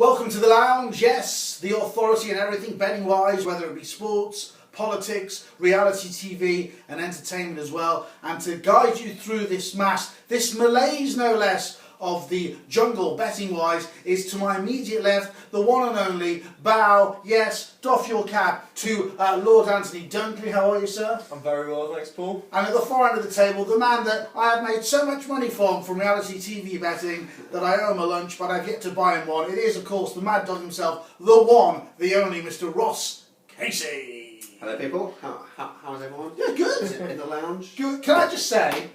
Welcome to the lounge, yes, the authority in everything betting wise, whether it be sports, politics, reality TV and entertainment as well. And to guide you through this malaise no less, of the jungle betting wise is to my immediate left, the one and only, bow, yes, doff your cap to Lord Anthony Dunkley. How are you, sir? I'm very well, thanks, Paul. And at the far end of the table, the man that I have made so much money from reality TV betting that I owe him a lunch, but I've yet to buy him one. It is, of course, the mad dog himself, the one, the only, Mr. Ross Casey. Hello, people. How's everyone? Yeah, good. In the lounge. Good. Can I just say,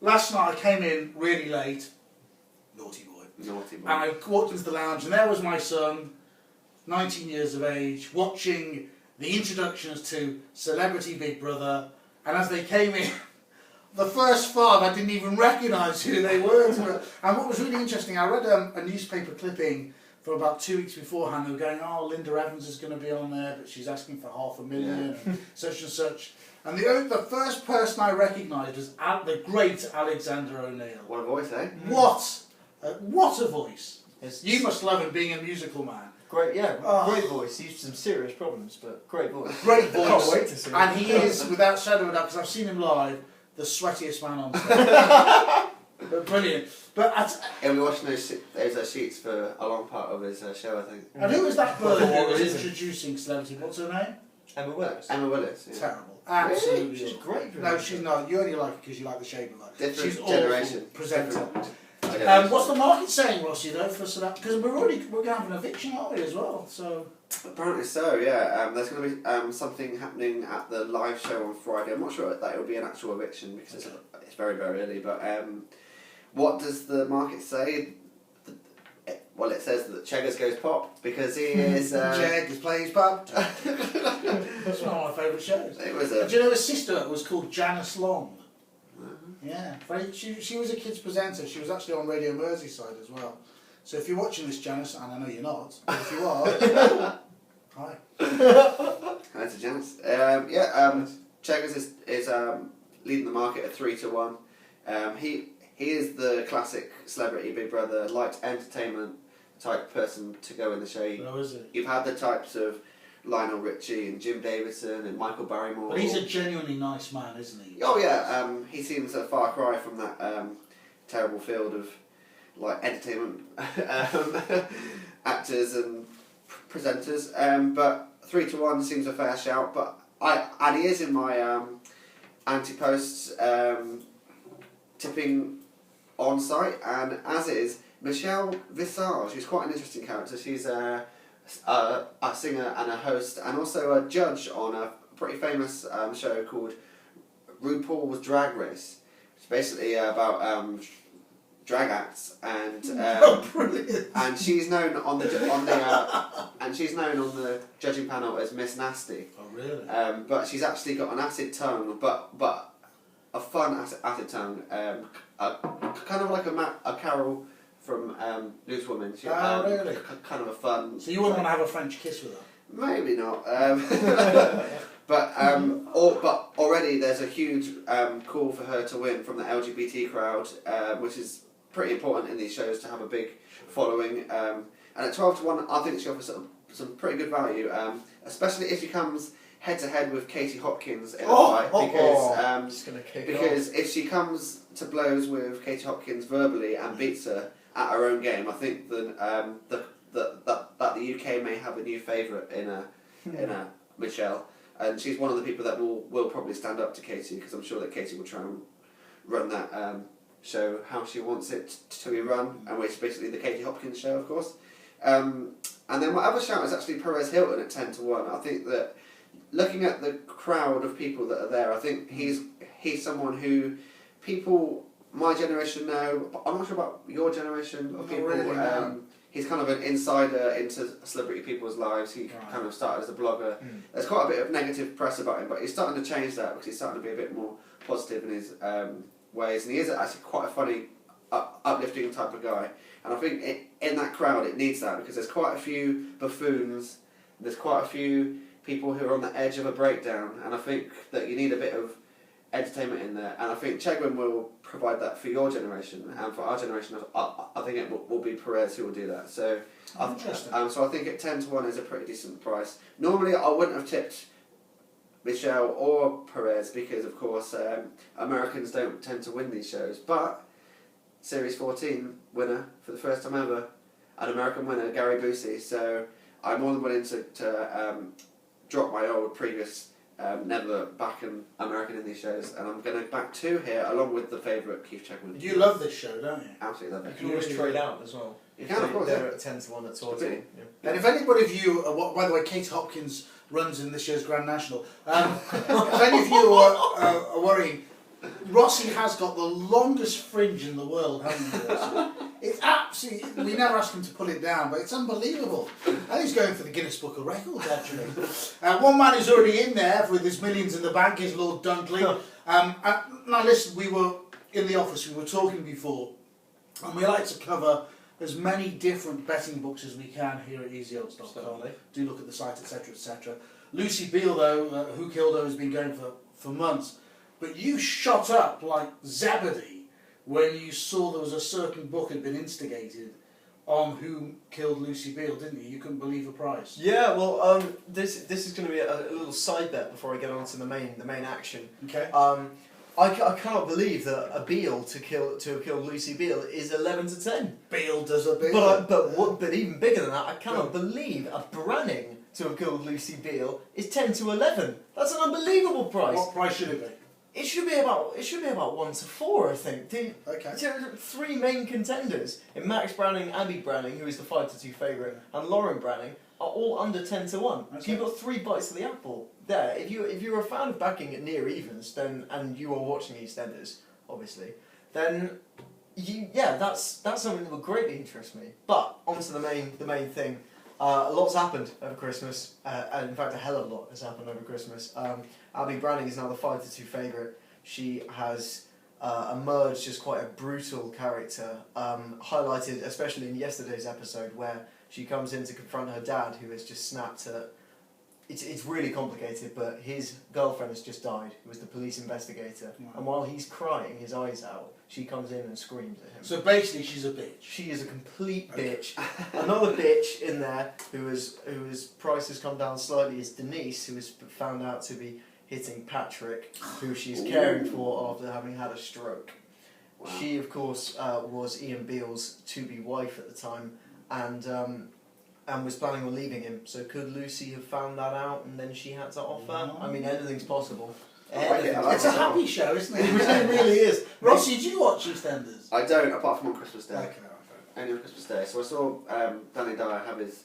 last night I came in really late. Naughty boy. Naughty boy. And I walked into the lounge and there was my son, 19 years of age, watching the introductions to Celebrity Big Brother. And as they came in, the first five I didn't even recognise who they were. And what was really interesting, I read a newspaper clipping for about 2 weeks beforehand. They were going, oh, Linda Evans is going to be on there, but she's asking for $500,000 and such and such. And the first person I recognised was the great Alexander O'Neill. What a voice, eh? What a voice! You must love him being a musical man. Great, yeah, great voice. He's some serious problems, but great voice. Great voice. Can't wait to see him. And he is, without shadow of a doubt, because I've seen him live, the sweatiest man on stage. But brilliant. But He'll be watching those sheets for a long part of his show, I think. And who was that bird who was introducing Celebrity? What's her name? Emma Willis. Emma Willis. Yeah. Terrible. Absolutely. Really? She's great. No, she's not. You only like her because you like the shape of her. Different She's generation. awful presenter. Different. What's the market saying, Rossi, though, for Celebrity? Because we're going to have an eviction, aren't we, as well? So Apparently so, yeah. There's going to be something happening at the live show on Friday. I'm not sure that it will be an actual eviction because it's very, very early. But what does the market say? Well, it says that Cheggers goes pop because he is... Cheggers plays pop. That's one of my favourite shows. It was Do you know his sister was called Janice Long? Yeah, she was a kids presenter. She was actually on Radio Merseyside as well. So if you're watching this, Janice, and I know you're not, but if you are, hi. Hi to Janice. Cheggers is leading the market at 3-1. He is the classic Celebrity Big Brother, light entertainment type person to go in the show. Oh, is it? You've had the types of Lionel Richie and Jim Davidson and Michael Barrymore. But he's a genuinely nice man, isn't he? Oh yeah, he seems a far cry from that terrible field of like entertainment actors and presenters. But 3-1 seems a fair shout. But he is in my anti-posts tipping on site, and as is Michelle Visage, who's quite an interesting character. She's a singer and a host, and also a judge on a pretty famous show called RuPaul's Drag Race. It's basically about drag acts, and and she's known on the judging panel as Miss Nasty. Oh really? But she's actually got an acid tongue, but a fun acid tongue, kind of like a Carol from Newswoman. She, really? Kind of a fun. So you wouldn't want to have a French kiss with her? Maybe not. But already there's a huge call for her to win from the LGBT crowd, which is pretty important in these shows to have a big following. And at 12-1, I think she offers some pretty good value, especially if she comes head to head with Katie Hopkins in a fight, because if she comes to blows with Katie Hopkins verbally and beats her at her own game, I think that the UK may have a new favourite in a Michelle, and she's one of the people that will probably stand up to Katie, because I'm sure that Katie will try and run that show how she wants it to be run, and which is basically the Katie Hopkins show, of course. And then my other shout is actually Perez Hilton at 10-1. I think that looking at the crowd of people that are there, I think he's someone who people my generation know, but I'm not sure about your generation of people. Really, he's kind of an insider into celebrity people's lives. He kind of started as a blogger. There's quite a bit of negative press about him, but he's starting to change that because he's starting to be a bit more positive in his ways, and he is actually quite a funny, uplifting type of guy. And I think in that crowd it needs that, because there's quite a few buffoons, there's quite a few people who are on the edge of a breakdown, and I think that you need a bit of entertainment in there, and I think Chegwin will provide that for your generation, and for our generation, I think it will be Perez who will do that. So, Interesting. So I think at 10-1 is a pretty decent price. Normally, I wouldn't have tipped Michelle or Perez because, of course, Americans don't tend to win these shows. But Series 14 winner for the first time ever, an American winner, Gary Busey. So I'm more than willing to drop my old previous never back an American in these shows, and I'm going to back 2 here along with the favourite Keith Chegwin. You love this show, don't you? Absolutely love You it. can always trade out as well. You can, of course. They're at 10-1 at Torty. Absolutely. Yeah. And if anybody of you, by the way, Kate Hopkins runs in this year's Grand National. If any of you are worrying, Rossi has got the longest fringe in the world, haven't you, Rossi? It's absolutely, we never asked him to pull it down, but it's unbelievable. And he's going for the Guinness Book of Records, actually. One man who's already in there with his millions in the bank is Lord Dunkley. Now listen, we were in the office, we were talking before, and we like to cover as many different betting books as we can here at easyodds.com. Certainly. Do look at the site, etc., etc. Lucy Beale, though, Who Killed Her, has been going for months. But you shot up like Zebedee when you saw there was a certain book had been instigated on Who Killed Lucy Beale, didn't you? You couldn't believe the price. Yeah, well, this is going to be a little side bet before I get on to the main action. Okay. I cannot believe that a Beale to have killed Lucy Beale is 11-10. Beale does a bit. But even bigger than that, I cannot believe a Branning to have killed Lucy Beale is 10-11. That's an unbelievable price. What price should it be? It should be about 1-4, I think. Okay. There are 3 main contenders in Max Branning, Abby Branning, who is the 5-2 favourite, and Lauren Branning, are all under 10-1. Okay. So you've got 3 bites of the apple there. If you're a fan of backing at near evens, then and you are watching EastEnders, obviously, then that's something that will greatly interest me. But onto the main thing. A lot's happened over Christmas, and in fact a hell of a lot has happened over Christmas. Abby Branning is now the 5-2 favourite. She has emerged as quite a brutal character, highlighted especially in yesterday's episode where she comes in to confront her dad, who has just snapped at... It's really complicated, but his girlfriend has just died, who was the police investigator, Wow. and while he's crying his eyes out, she comes in and screams at him. So basically she's a bitch. She is a complete bitch. Another bitch in there whose price has come down slightly is Denise, who was found out to be hitting Patrick, who she's caring for after having had a stroke. Wow. She, of course, was Ian Beale's to-be wife at the time, and was planning on leaving him. So could Lucy have found that out and then she had to offer? No. I mean, anything's possible. It's a happy show, isn't it? It really is. Rossi, do you watch EastEnders? I don't, apart from on Christmas Day. Okay. Only on Christmas Day. So I saw Danny Dyer have his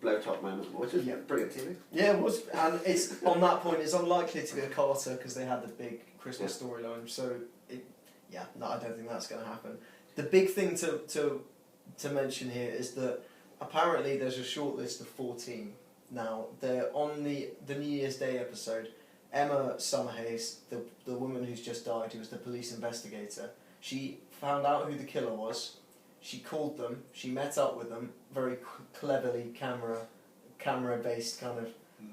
blow-top moment, which was brilliant TV. Yeah, it was, and it's on that point. It's unlikely to be a Carter because they had the big Christmas storyline. So, I don't think that's going to happen. The big thing to mention here is that apparently there's a short list of 14 now. They're on the New Year's Day episode. Emma Summerhays, the woman who's just died, who was the police investigator, she found out who the killer was. She called them. She met up with them very cleverly, camera-based kind of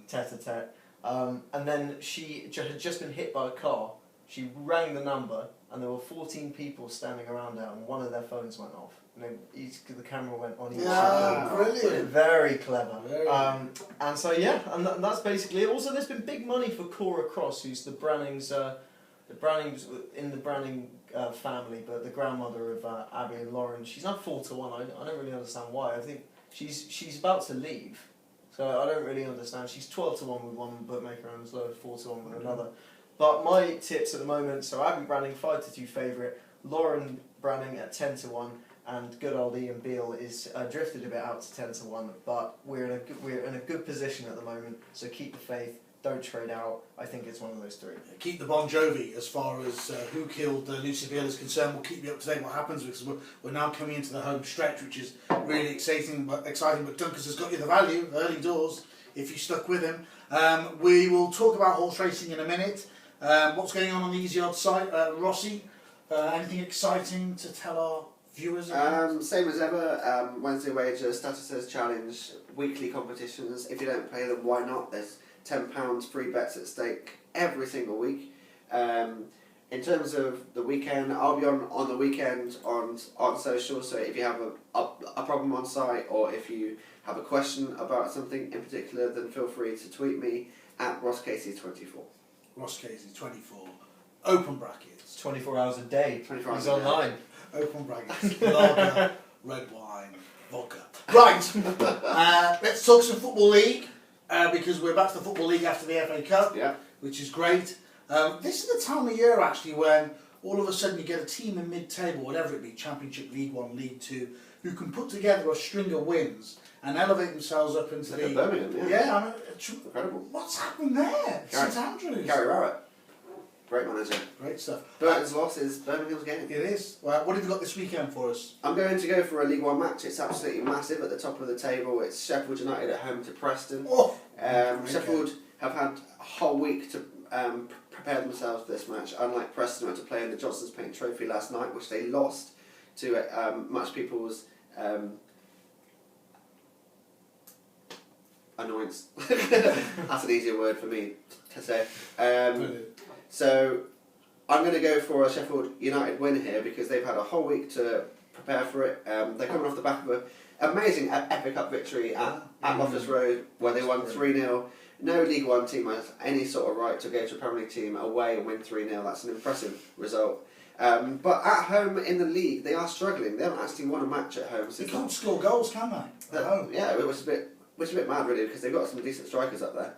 tete-a-tete. And then she had just been hit by a car. She rang the number, and there were 14 people standing around her, and one of their phones went off. And the camera went on each side. Brilliant. Very clever. Very And so and that's basically it. Also, there's been big money for Cora Cross, who's the Brannings in the Branning family, but the grandmother of Abby and Lauren. She's not 4-1. I don't really understand why. I think she's about to leave, so I don't really understand. She's 12-1 with one bookmaker and as low as 4-1 with another. But my tips at the moment: so Abby Branning 5-2 favourite, Lauren Branning at 10-1. And good old Ian Beale is drifted a bit out to 10-1, but we're in a good position at the moment. So keep the faith, don't trade out. I think it's one of those 3. Keep the Bon Jovi as far as Who Killed Lucy Beale is concerned. We'll keep you up to date what happens because we're now coming into the home stretch, which is really exciting. But Dunkers has got you the value early doors if you stuck with him. We will talk about horse racing in a minute. What's going on the Easy Odds site, Rossi? Anything exciting to tell our viewers? Same as ever, Wednesday Wager, Statuses Challenge, weekly competitions. If you don't play them, why not? There's £10 free bets at stake every single week. In terms of the weekend, I'll be on the weekend on social. So if you have a problem on site, or if you have a question about something in particular, then feel free to tweet me at RossCasey24. RossCasey24. Open brackets. 24 hours a day. 24 hours He's a day. online. Open brackets. Lager, red wine, vodka. Right. Let's talk some Football League, because we're back to the Football League after the FA Cup, Yeah. which is great. This is the time of year actually when all of a sudden you get a team in mid-table, whatever it be, Championship, League One, League Two, who can put together a string of wins and elevate themselves up into Like the... at Birmingham, Yeah, I mean, incredible. what's happened there? Gary- St Andrews. Gary Rowett, great manager. Great stuff. Burton's loss is Birmingham's game. It is. Well, what have you got this weekend for us? I'm going to go for a League One match. It's absolutely massive at the top of the table. It's Sheffield United at home to Preston. Oh, Sheffield have had a whole week to prepare themselves for this match, unlike Preston, who had to play in the Johnson's Paint Trophy last night, which they lost to much people's annoyance. That's an easier word for me to say. So I'm going to go for a Sheffield United win here because they've had a whole week to prepare for it. They're coming off the back of an amazing FA Cup victory at Loftus Road, where they won 3-0. No League One team has any sort of right to go to a Premier League team away and win 3-0. That's an impressive result. But at home in the league, they are struggling. They haven't actually won a match at home They since. can't score goals, can they? At home. Yeah, which is a bit mad really, because they've got some decent strikers up there.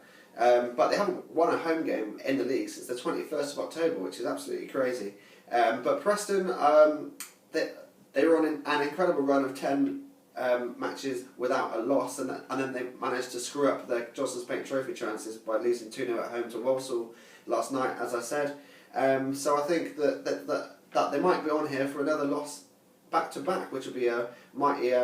But they haven't won a home game in the league since the 21st of October, which is absolutely crazy. But Preston, they were on an incredible run of 10 matches without a loss, and then they managed to screw up their Johnson's Paint Trophy chances by losing 2-0 at home to Walsall last night, as I said. So I think that they might be on here for another loss back to back, which would be a mighty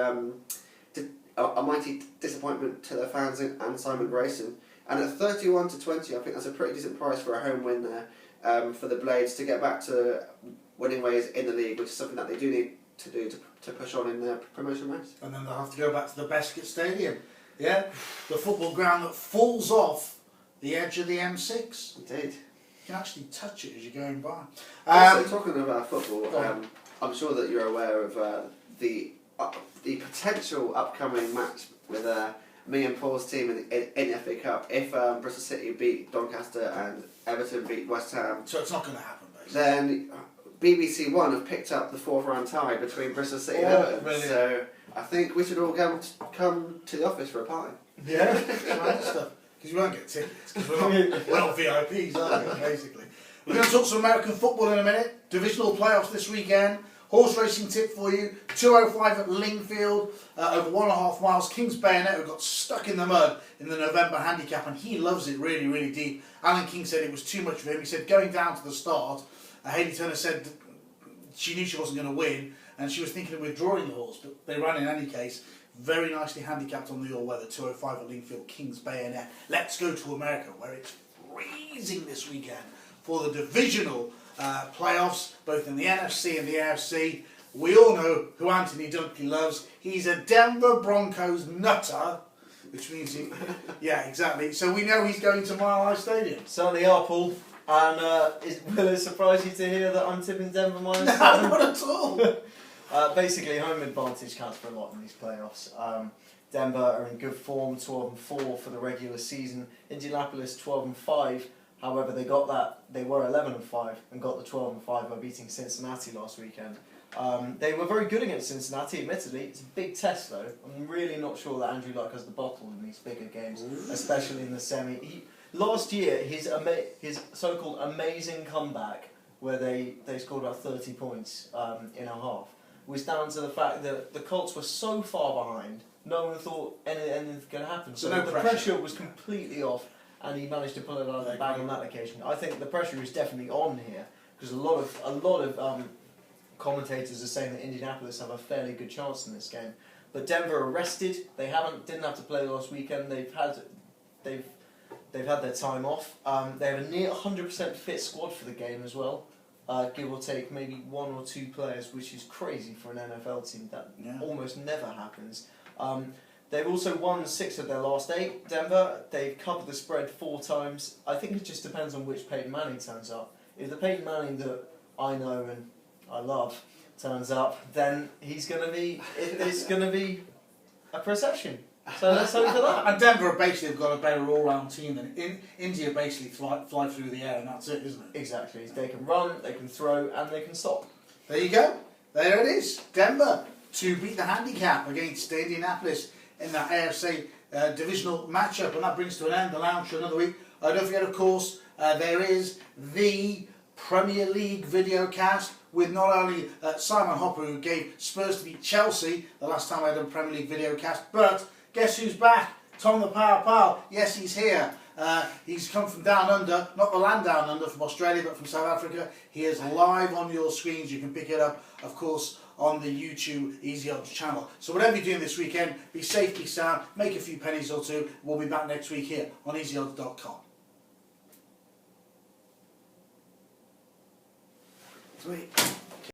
disappointment to their fans and Simon Grayson. And at 31-20, I think that's a pretty decent price for a home win there for the Blades to get back to winning ways in the league, which is something that they do need to do to push on in their promotion race. And then they'll have to go back to the Bescott Stadium. Yeah? The football ground that falls off the edge of the M6. Indeed. You can actually touch it as you're going by. Also, talking about football, I'm sure that you're aware of the potential upcoming match with me and Paul's team in the FA Cup. If Bristol City beat Doncaster and Everton beat West Ham, So it's not going to happen, basically. then BBC One have picked up the fourth round tie between Bristol City and Everton. Brilliant. So I think we should all come to the office for a pie. Yeah, stuff. Because you won't get tickets, because we're not VIPs, are we, basically. We're going to talk some American football in a minute. Divisional playoffs this weekend. Horse racing tip for you. 2:05 at Lingfield, over 1.5 miles. King's Bayonet, who got stuck in the mud in the November handicap, and he loves it really, really deep. Alan King said it was too much for him. He said going down to the start, Hayley Turner said she knew she wasn't going to win, and she was thinking of withdrawing the horse, but they ran in any case. Very nicely handicapped on the all-weather, 2:05 at Lingfield, King's Bayonet. Let's go to America, where it's freezing this weekend for the divisional playoffs, both in the NFC and the AFC. We all know who Anthony Dunkley loves. He's a Denver Broncos nutter, which means he... Yeah, exactly. So we know he's going to Mile High Stadium. Certainly are, Paul. And will it surprise you to hear that I'm tipping Denver minus No, 7? not at all. Basically, home advantage counts for a lot in these playoffs. Denver are in good form, 12-4 for the regular season. Indianapolis 12-5. However, they were 11-5 and got the 12-5 by beating Cincinnati last weekend. They were very good against Cincinnati, admittedly. It's a big test, though. I'm really not sure that Andrew Luck has the bottle in these bigger games, especially in the semi. Last year, his so-called amazing comeback, where they scored about 30 points in a half, was down to the fact that the Colts were so far behind, no one thought anything was going to happen. So no the pressure was completely off, and he managed to pull it out of the bag on that occasion. I think the pressure is definitely on here, because a lot of commentators are saying that Indianapolis have a fairly good chance in this game. But Denver are rested. They didn't have to play last weekend. They've had their time off. They have a near 100% fit squad for the game as well. Give or take maybe 1 or 2 players, which is crazy for an NFL team. That almost never happens. They've also won 6 of their last 8, Denver. They've covered the spread 4 times. I think it just depends on which Peyton Manning turns up. if the Peyton Manning that I know and I love turns up, then it's going to be a procession. So let's hope for that. And Denver basically have got a better all-round team than India. Basically fly through the air, and that's it, isn't it? Exactly. They can run, they can throw, and they can stop. There you go. There it is. Denver to beat the handicap against Indianapolis in that AFC divisional matchup, and that brings to an end the lounge for another week. Don't forget, of course, there is the Premier League video cast with not only Simon Hopper, who gave Spurs to beat Chelsea the last time I had a Premier League video cast, but guess who's back? Tom the Power Pal. Yes, he's here. He's come from down under, not the land down under from Australia, but from South Africa. He is live on your screens. You can pick it up, of course, on the YouTube Easy Odds channel. So whatever you're doing this weekend, be safe, be sound, make a few pennies or two. We'll be back next week here on easyodds.com. Sweet.